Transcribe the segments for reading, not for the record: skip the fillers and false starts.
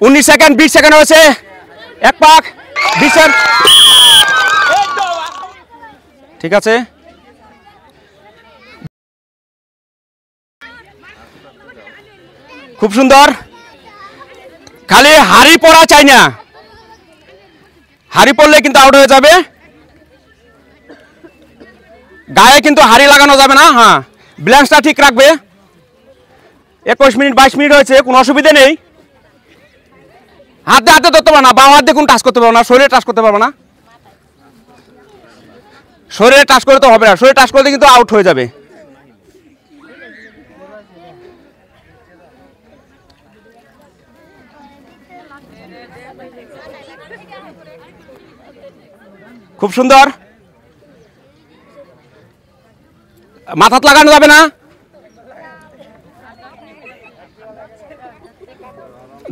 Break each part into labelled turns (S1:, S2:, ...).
S1: 19 second 20 second হয়েছে, এক পাক 20 সেকেন্ড, ঠিক আছে। খুব সুন্দর, খালি হাড়ি পড়া চাই না, হাড়ি পড়লে কিন্তু আউট হয়ে যাবে, গায়ে কিন্তু হাড়ি লাগানো যাবে না। হ্যাঁ, ব্যালেন্সটা ঠিক রাখবে। 21 মিনিট 22 মিনিট হয়েছে, কোনো অসুবিধা নেই। হাতে হাতে ধরতে পারবে না, বাম হাত দিয়ে কোনো টাচ করতে পারবে না, শরীরে টাচ করতে পারবে না, শরীরে টাচ করে তো হবে না, শরীরে টাচ করলে কিন্তু আউট হয়ে যাবে। খুব সুন্দর, মাথাত লাগানো যাবে না।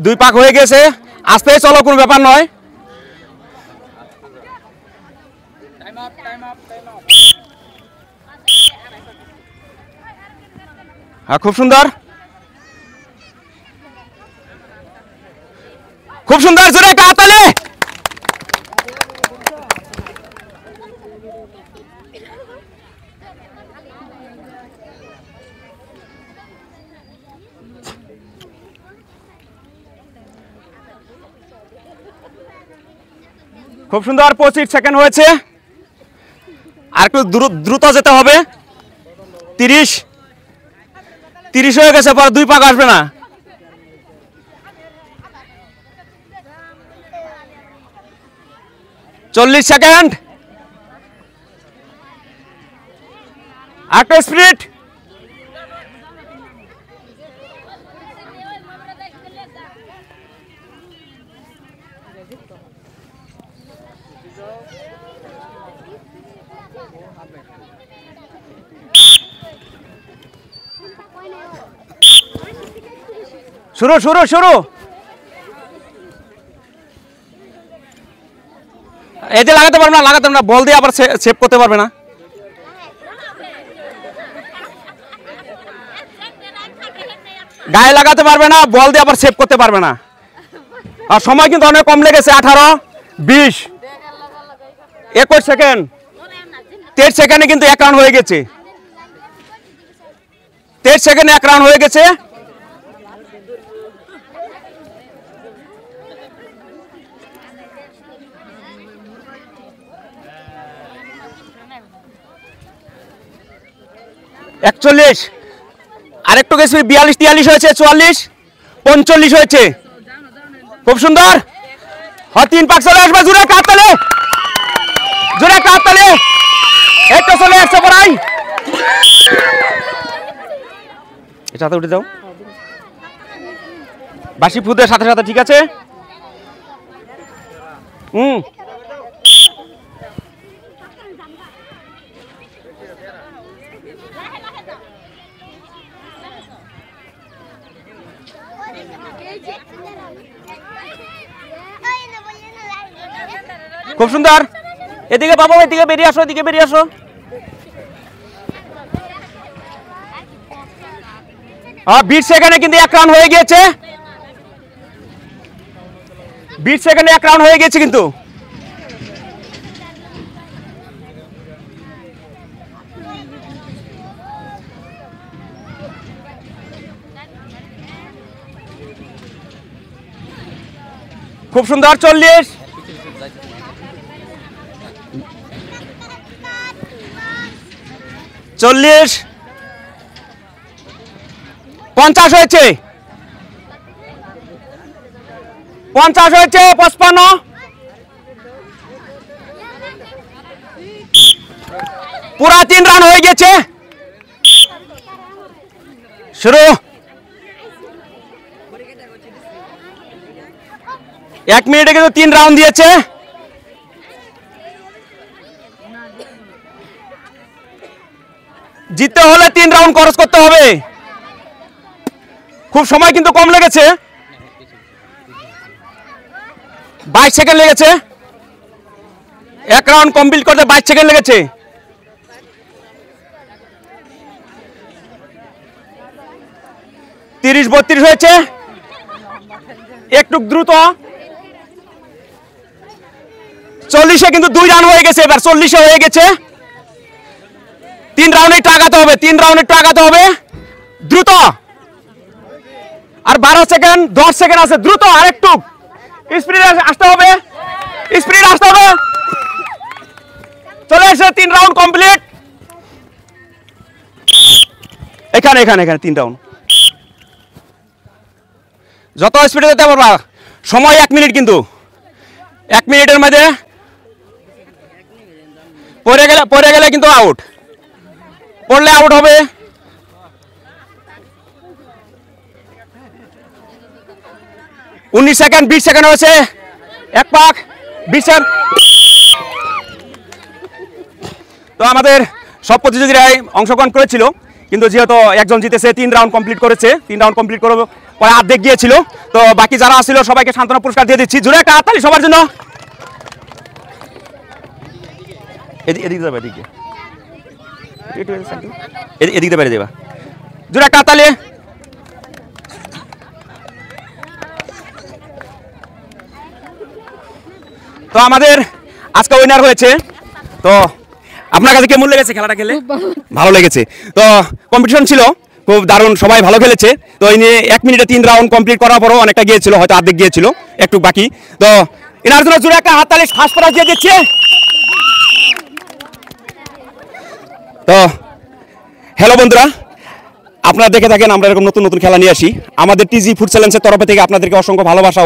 S1: 2 পাক হয়ে গেছে, আস্তে চলো, কোনো ব্যাপার নয়। হ্যাঁ, খুব সুন্দর, খুব সুন্দর, জোরে একটা হাততালি। খুব সুন্দর, 25 সেকেন্ড হয়েছে, আর একটু দ্রুত যেতে হবে। 30 হয়ে গেছে, পর 2 পাক আসবে না। চল্লিশ সেকেন্ড, একটা স্পিড। শুরু শুরু শুরু, এতে লাগাতে পারবে না, লাগাতে পারবে না, বল দিয়ে আবার সেভ করতে পারবে না। গায়ে লাগাতে পারবে না, বল দিয়ে আবার সেভ করতে পারবে না। আর সময় কিন্তু অনেক কম লেগেছে, 18, 20, 21 সেকেন্ড, 23 সেকেন্ডে কিন্তু 1 রাউন্ড হয়ে গেছে, 23 সেকেন্ডে 1 রাউন্ড হয়ে গেছে। একচল্লিশ, আরেকটু গেছে, 42, 43 হয়েছে, 44, 45 হয়েছে। খুব সুন্দর, 3 পাক চলে আসবে, জোরে কাটতালে, জোরে কাটতালে, একটু চলে আসছে পড়াই, এটাতে উঠে যাও, বাসি ফুদের সাথে সাথে, ঠিক আছে। খুব সুন্দর, এদিকে বাবা, এদিকে বেরিয়ে আসো, এদিকে বেরিয়ে আসো। 20 সেকেন্ডে কিন্তু 1 রাউন্ড হয়ে গিয়েছে, 20 সেকেন্ডে 1 রাউন্ড হয়ে গেছে কিন্তু। খুব সুন্দর, 40, 40, 50 হয়েছে, 50 হয়েছে, 55, পুরা 3 রাউন্ড হয়ে গেছে। শুরু, 1 মিনিটে কিন্তু 3 রাউন্ড দিয়েছে। জিততে হলে 3 রাউন্ড খরচ করতে হবে। খুব সময় কিন্তু কম লেগেছে, 22 সেকেন্ড লেগেছে, 1 রাউন্ড কমপ্লিট করতে 22 সেকেন্ড লেগেছে। তিরিশ 32 হয়েছে, একটু দ্রুত। 40-এ কিন্তু 2 রান হয়ে গেছে, এবার 40-এ হয়ে গেছে। 3 রাউন্ডে টাকাতে হবে, 3 রাউন্ডে টাকাতে হবে, দ্রুত। আর 12 সেকেন্ড, 10 সেকেন্ড আছে, দ্রুত আরেকটু স্পিড আসতে হবে, স্পিড আসতে হবে। চলে এসে 3 রাউন্ড কমপ্লিট। এখানে 3 রাউন্ড। যত স্পিডে যেতে পারবা, সময় 1 মিনিট, কিন্তু 1 মিনিটের মধ্যে পড়ে গেলে কিন্তু আউট, পড়লে আউট হবে। সেকেন্ড, 20 সেকেন্ড হয়েছে, 1 পাক 20 সেকেন্ড। তো আমাদের সব প্রতিযোগীরাই অংশগ্রহণ করেছিল, কিন্তু যেহেতু একজন জিতেছে, 3 রাউন্ড কমপ্লিট করেছে, 3 রাউন্ড কমপ্লিট করে পরে অর্ধেক গিয়েছিল। তো বাকি যারা আসছিল সবাইকে সান্ত্বনা পুরস্কার দিয়ে দিচ্ছি। জোরে একটা হাততালি সবার জন্য। এদিকে যাবে, এদিকে বাইরে যাবা, জোরে একটা হাততালি। তো আমাদের আজকে উইনার হয়েছে। তো আপনার কাছে কেমন লেগেছে খেলাটা খেলে? ভালো লেগেছে। তো কম্পিটিশন ছিল খুব দারুণ, সবাই ভালো খেলেছে। তো এই নিয়ে 1 মিনিটে 3 রাউন্ড কমপ্লিট করার পরও অনেকটা গিয়েছিল, হয়তো অর্ধেক গিয়েছিল, একটু বাকি। তো এনার জন্য জোরে একটা হাততালি ফার্স্ট প্রাইজ দিয়ে দিচ্ছে। তো হ্যালো বন্ধুরা, আপনারা দেখে থাকেন আমরা এরকম নতুন নতুন খেলা নিয়ে আসি। আমাদের টিজি ফুড চ্যালেঞ্জের তরফ থেকে আপনাদেরকে অসংখ্য ভালোবাসা।